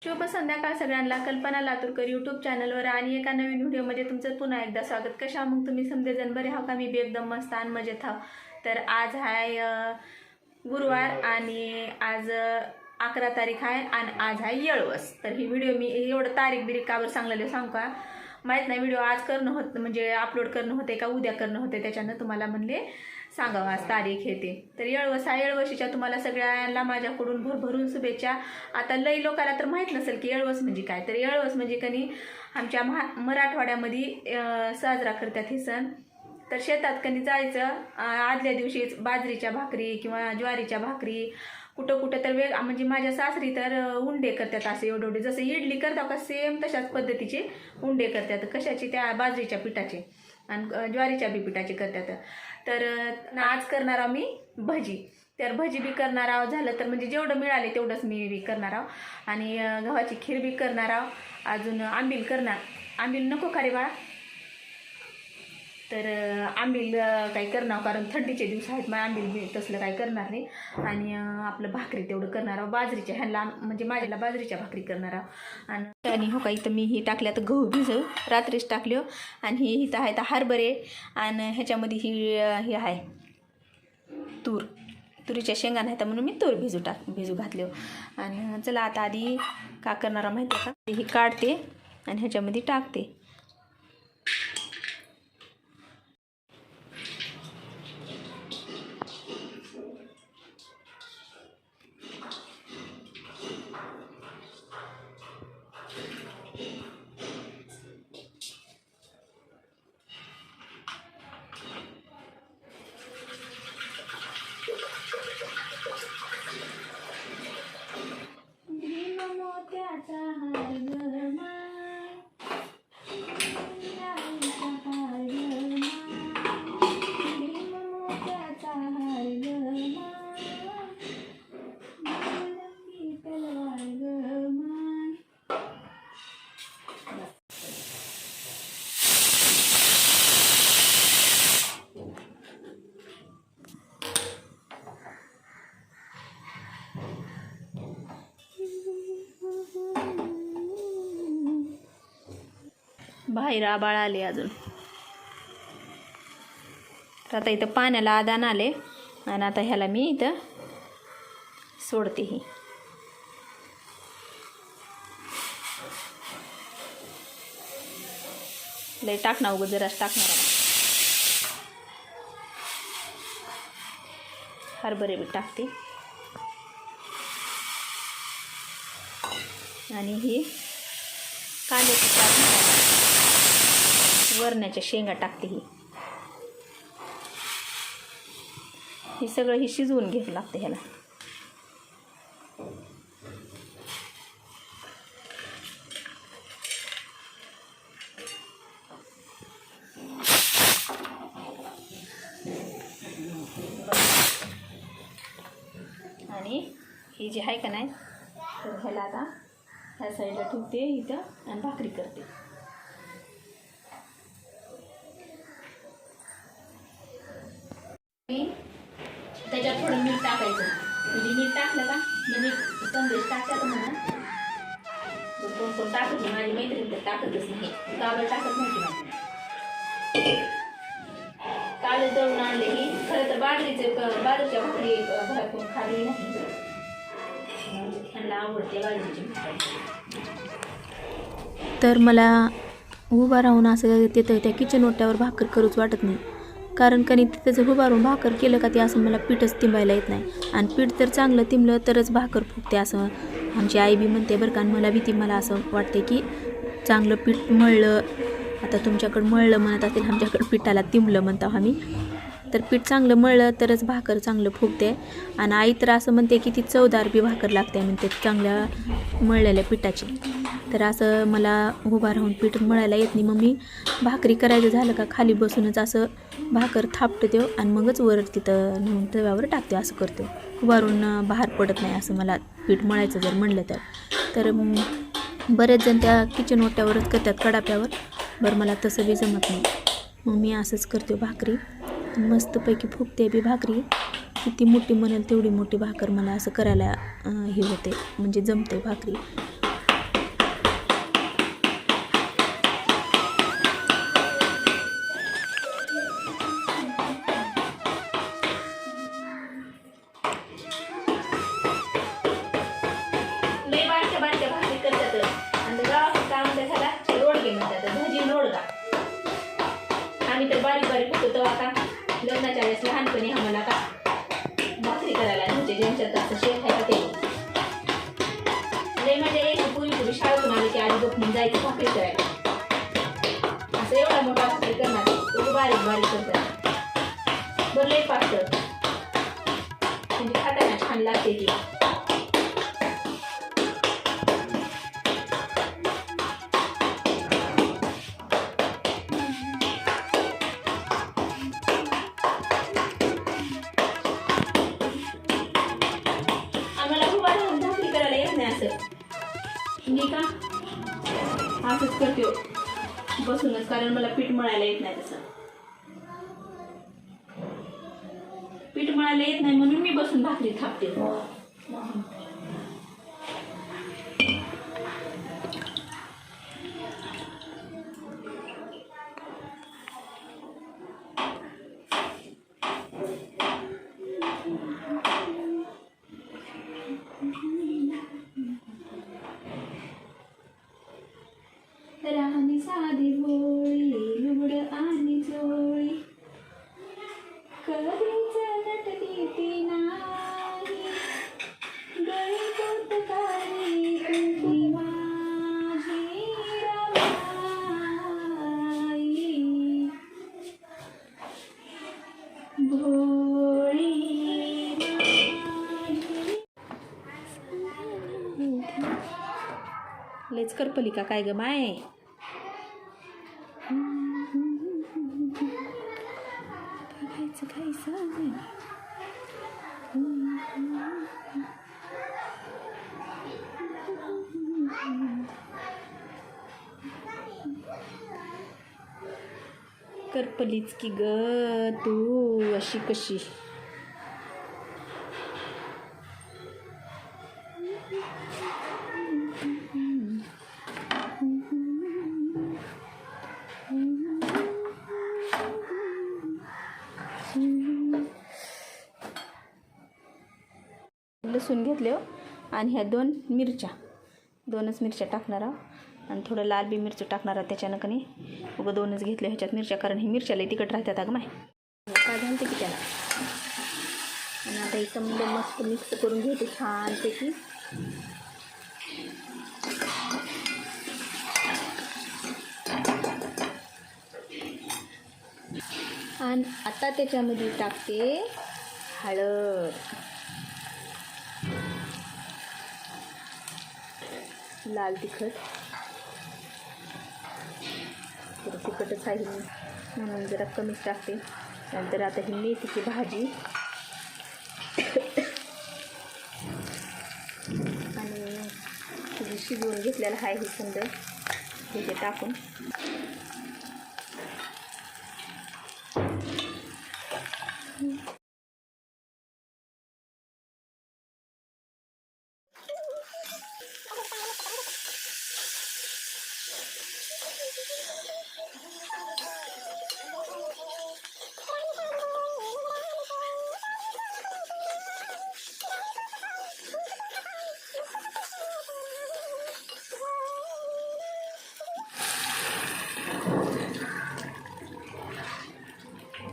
शुभ संध्याकाळ सगळ्यांना. कल्पना लातूरकर यूट्यूब चॅनलवर आणि एका नवीन व्हिडिओमध्ये तुमचं पुन्हा एकदा स्वागत. कशा मग तुम्ही समजेजण बरे आहो का? मी बी एकदम मस्त आणि मजेत आहो. तर आज आहे गुरुवार आणि आज 11 तारीख आहे आणि आज आहे येळवस. तर ही व्हिडिओ मी एवढं तारीख बिरीख कावर सांगलेलं सांगू का माहीत नाही. व्हिडिओ आज करणं होतं म्हणजे अपलोड करणं होते का उद्या करणं होते, त्याच्यानं तुम्हाला म्हणले सांगावं आज तारीख येते. तर येळवस हा येळवशीच्या तुम्हाला सगळ्यांना माझ्याकडून भरभरून शुभेच्छा. आता लई लोकांना तर माहीत नसेल की येळवस म्हणजे काय. तर येळवस म्हणजे कनी आमच्या मराठवाड्यामध्ये साजरा करतात हे सण. तर शेतात कनी जायचं आदल्या दिवशीच बाजरीच्या भाकरी किंवा ज्वारीच्या भाकरी कुठं कुठं तर म्हणजे माझ्या सासरी तर उंडे करतात असे एवढे जसं इडली करतात का सेम तशाच पद्धतीचे उंडे करतात. कशाचे? त्या बाजरीच्या पिठाचे आणि ज्वारीच्या बी पिठाचे करतात. तर आज करणार आहो मी भजी. तर भजी बी करणार आहो. झालं तर म्हणजे जेवढं मिळाले तेवढंच मी बी करणार आहो. आणि गव्हाची खीर बी करणार आहो. अजून आंबील करणार. आंबील नको का रे बाळा? तर आंबील काही करणार कारण थंडीचे दिवस आहेत. मग आंबील बी तसलं काही करणार नाही. आणि आपलं भाकरी तेवढं करणार आहो बाजरीच्या. ह्यांना म्हणजे माझ्याला बाजरीच्या भाकरी करणार आहो. आणि हो का इथं मी ही टाकल्या तर गहू भिजव रात्रीच टाकलो. आणि ही इथं आहे तर हरभरे आणि ह्याच्यामध्ये ही आहे तुरीच्या शेंगा नाही तर म्हणून मी तूर भिजू घातले. आणि चला आता आधी का करणार माहिती आहे का? ही काढते आणि ह्याच्यामध्ये टाकते. बाहेर आबाळ आले अजून. तर आता इथं पाण्याला आदान आले आणि आता ह्याला मी इथं सोडते. ही लय टाकणार उगं जराच टाकणार. हरभरे बी टाकते आणि ही कांद्याची टाकणार. वरण्याच्या शेंगा टाकते. ही सगळं ही शिजवून घ्यावं लागतं ह्याला. आणि ही जी आहे का नाही तर ह्याला आता ह्या साईडला ठेवते इथं आणि भाकरी करते. त्याच्यात थोडं मीठ टाकायचं. म्हणजे मीठ टाकलं का म्हणजे संदेश टाकतात म्हणा. कोण टाकत नाही. माझी मैत्रीण तर टाकतच नाही. काबर टाकत नाही माझी. काल दळून आणले ही खरं तर बाजरीच्या भाकरी घरातून खाली नाही. त्यांना आवडते बाजरीची भाकरी. तर मला उभा राहून असं तिथं त्या किचन ओट्यावर भाकर करूच वाटत नाही. कारण कधी तिथं उभा राहून भाकर केलं का ते असं मला पीठच तिंबायला येत नाही. आणि पीठ तर चांगलं तिंबलं तरच भाकर फुगते असं आमची आई बी म्हणते बरं का. मला बी ती मला असं वाटते की चांगलं पीठ मळलं. आता तुमच्याकडं मळलं म्हणत असेल, आमच्याकडं पिठाला तिंबलं म्हणतो आम्ही. तर पीठ चांगलं मळलं तरच भाकर चांगलं फुगते. आणि आई तर असं म्हणते की ती चवदार बी भाकर लागते म्हणते चांगल्या मळलेल्या पिठाची. तर असं मला उभा राहून पीठ मळायला येत नाही. मग मी भाकरी करायचं झालं का खाली बसूनच असं भाकर थापतो देव आणि मगच वर तिथं नेऊन तव्यावर टाकते. असं करतो. उभारून बाहेर पडत नाही असं मला पीठ मळायचं जर म्हणलं तर. बरेच जण त्या किचन ओट्यावरच करतात कडाप्यावर. बरं मला तसं बी जमत नाही. मग मी असंच करते भाकरी. मस्तपैकी फुगते बी भाकरी. किती मोठी म्हणेल तेवढी मोठी भाकर मला असं करायला हे होते म्हणजे जमते भाकरी. लय मजा यायची पुरी शाळेतून आली की आधी बघून जायचं भाकरी करायला. असं एवढा मोठा भाकरी करणार तो बारीक बारीक करतात बरं लय पातळ म्हणजे खाताना छान लागते ती. मी का असंच करते बसूनच, कारण मला पीठ मळायला येत नाही. तसं पीठ मळायला येत नाही म्हणून मी बसून भाकरी थापते. राणी साधी भोळी लुगड आणि जोळी कधीच नटली ती नाही गळी कोतकारी तुझी माझी रमाई भोळी लेच करपली का काय ग माय. बघायचं काही सांग करपलीच की ग तू अशी कशी. लसूण घेतले आणि ह्या दोनच मिरच्या टाकणार आहोत आणि थोडं लाल बी मिरची टाकणार आहोत. त्याच्यानं कणी उगं दोनच घेतले ह्याच्यात मिरच्या, कारण ही मिरच्याला तिखट राहतात अगं माय काय घालते की त्याला. आणि आता इथं म्हणजे मस्त मिक्स करून घेते छानपैकी. आणि आता त्याच्यामध्ये टाकते हळद, लाल तिखट, थोडं तिखटच आहे म्हणून जरा कमीच टाकते. नंतर आता ही मेथीची भाजी आणि जी शिजवून घेतलेलं आहे हे समजा हे टाकून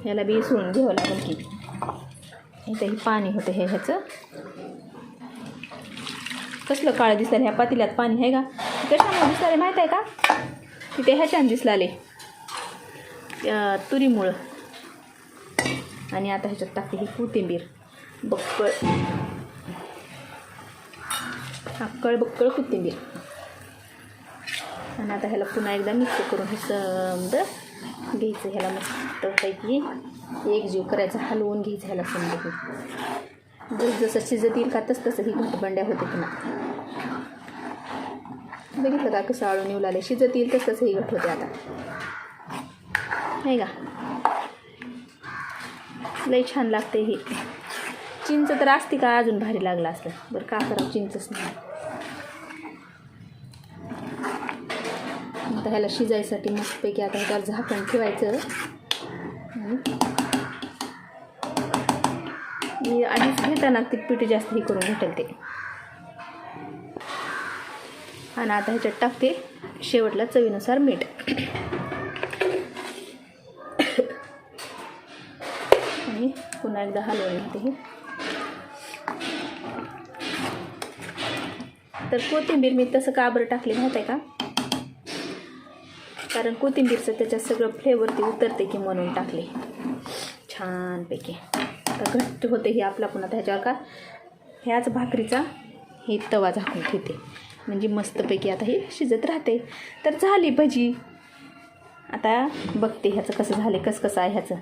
ह्याला बी सोडून घ्यावं लागेल की. इथंही पाणी होतं हे ह्याचं. कसलं काळं दिसलं ह्या पातेल्यात पाणी आहे का. कशामुळे दिसले माहीत आहे का. तिथे ह्याच्यानं दिसलाले तुरीमुळं. आणि आता ह्याच्यात टाकते ही कोथिंबीर बक्कळ, बक्कळ कोथिंबीर. आणि आता ह्याला पुन्हा एकदा मिक्स करून हे समजा घ्यायचं. ह्याला मस्तपैकी एकजीव करायचं, हलवून घ्यायचं ह्याला समजा. जसं शिजत येईल का तसं ही घटबंड्या होते पुन्हा. बघितलं का कसं आळून येऊ लागले. शिजत येईल तसंच ही घट होते आता नाही का. लई छान लागते हे. चिंच तर असते का अजून भारी लागलं असतं. बरं का करावं चिंचच नाही. आता ह्याला शिजायसाठी मस्तपैकी आता ह्याच्यावर झाकण ठेवायचं. मी आधीच घेताना ते पीठ जास्त हे करून भेटेल ते. आणि आता ह्याच्यात टाकते शेवटला चवीनुसार मीठ. आणि पुन्हा एकदा हलवून घेते हे. तर कोथिंबीर मी तसं का बरं टाकली माहीत आहे का, कारण कोथिंबीरचं त्याच्यात सगळं फ्लेवर ते उतरते की म्हणून टाकले छानपैकी. आता घट्ट होते हे आपला पुन्हा त्याच्यावर का ह्याच भाकरीचा हे तवा झाकून ठेवते म्हणजे मस्तपैकी आता हे शिजत राहते. तर झाली भजी. आता बघते ह्याचं कसं झाले, कसं आहे ह्याचं.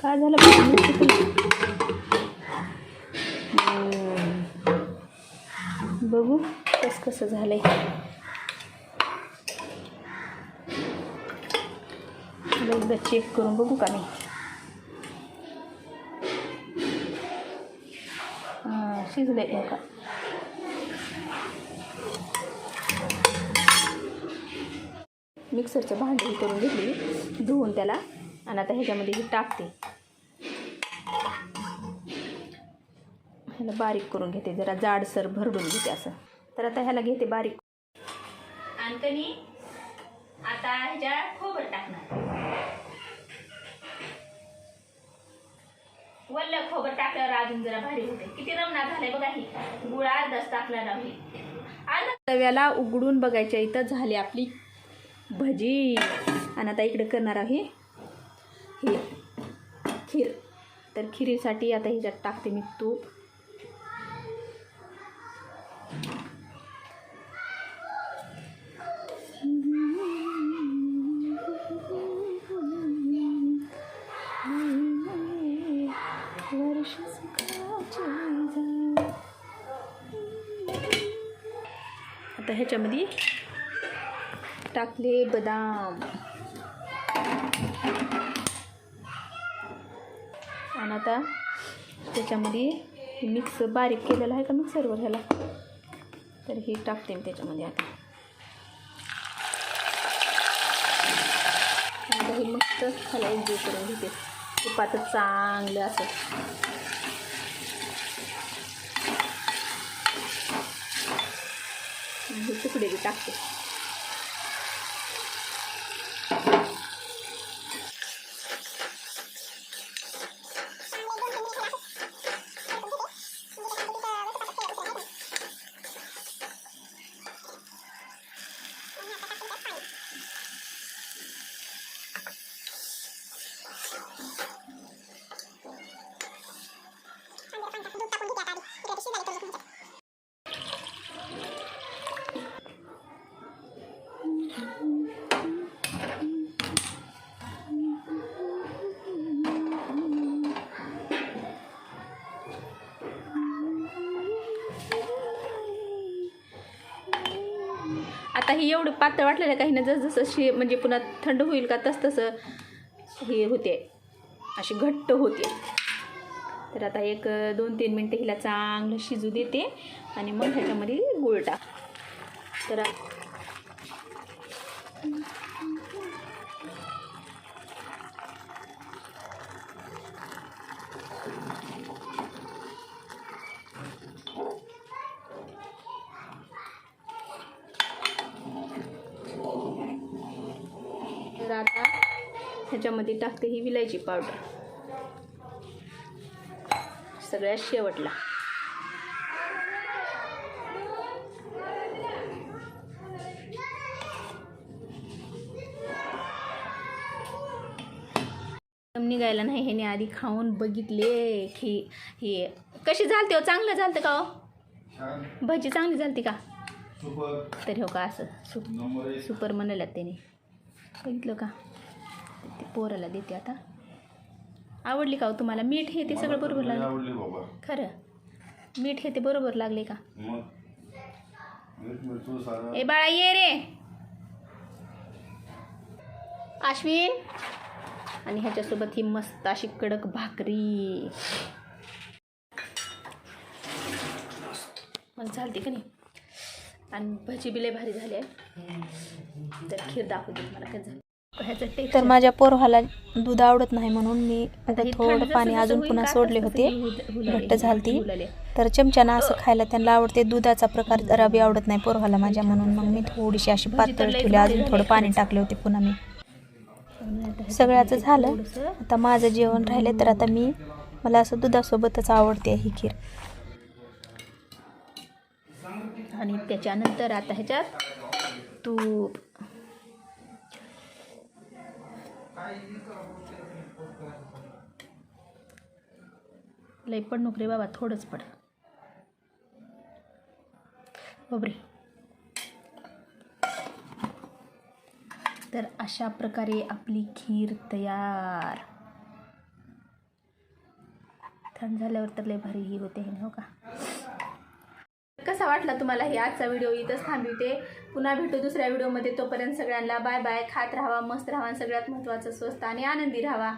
काय झालं बघू कसं झालंय. एकदा चेक करून बघू का नाही. शिजलंय का. मिक्सरचं भांडी करून घेतली धुवून त्याला आणि आता ह्याच्यामध्ये ही टाकते. ह्याला बारीक करून घेते, जरा जाडसर भरडून घेते असं. तर आता ह्याला घेते बारीक आणि आता ह्याच्या खोबरं टाकणार. वल्ल खोबरं टाकल्यावर अजून जरा भारी होते. किती रमणार झालंय बघा. ही गुळ अर्धाच टाकला नाही. तव्याला उघडून बघायच्या इथं झाली आपली भजी. आणि आता इकडे करणार आहे हे खीर. तर खिरीसाठी आता ह्याच्यात टाकते मी तूप. आता ह्याच्यामध्ये टाकले बदाम आणि आता त्याच्यामध्ये मिक्स बारीक केलेलं आहे का मिक्सरवर ह्याला, तर हे टाकते मी त्याच्यामध्ये. आता हे मस्त ह्याला एन्जॉय करून घेते तुपातच चांगलं असं. हे तुकडे बी टाकते. आता हे एवढं पातळ वाटलेलं काही ना, जसं म्हणजे पुन्हा थंड होईल का तसं हे होते, अशी घट्ट होते. तर आता 1-2-3 मिनटं हिला चांगलं शिजू देते आणि मग ह्याच्यामध्ये गूळ टाक. तर आता ह्याच्यामध्ये टाकते ही विलायची पावडर सगळ्यात शेवटला. निघायला नाही, ह्याने आधी खाऊन बघितले की हे कशी झालते हो. चांगलं झालतं का हो भजी, चांगली झालती का. तर हो का असं सुपर म्हणाल्यात त्याने, बघितलं का. ते पोराला देते आता. आवडली का हो तुम्हाला. मीठ हे ते सगळं बरोबर लागले खरं. मीठ हे ते बरोबर लागले का. ए बाळा ये रे अश्विन. आणि ह्याच्यासोबत ही मस्त अशी कडक भाकरी मग झालती का नाही. आणि भजी बिले भारी झाले. तर खीर दाखवते मला काय झालं. तर माझ्या पोरहाला दूध आवडत नाही म्हणून मी आता थोडं पाणी अजून पुन्हा सोडले होते, घट्ट झालती. तर चमच्यानं असं खायला त्यांना आवडते. दुधाचा प्रकार जरा बी आवडत नाही पोरहाला माझ्या, म्हणून मग मी थोडीशी अशी पातळ ठेवली. अजून थोडं पाणी टाकले होते पुन्हा मी. सगळ्याचं झालं. आता माझं जेवण राहिलं तर आता मला असं दुधासोबतच आवडते ही खीर. आणि त्याच्यानंतर आता ह्याच्यात तूप. लई पण नको रे बाबा, थोडंच पड. बापरे. तर अशा प्रकारे आपली खीर तयार. थंड झाल्यावर तर लय भारी ही होते हे, हो का. कसा वाटला तुम्हाला ही आजचा व्हिडिओ? इथंच थांबवते. पुन्हा भेटू दुसऱ्या व्हिडिओमध्ये. तोपर्यंत सगळ्यांना बाय बाय. खात राहावा, मस्त राहावा, सगळ्यात महत्त्वाचं स्वस्त आणि आनंदी राहावा.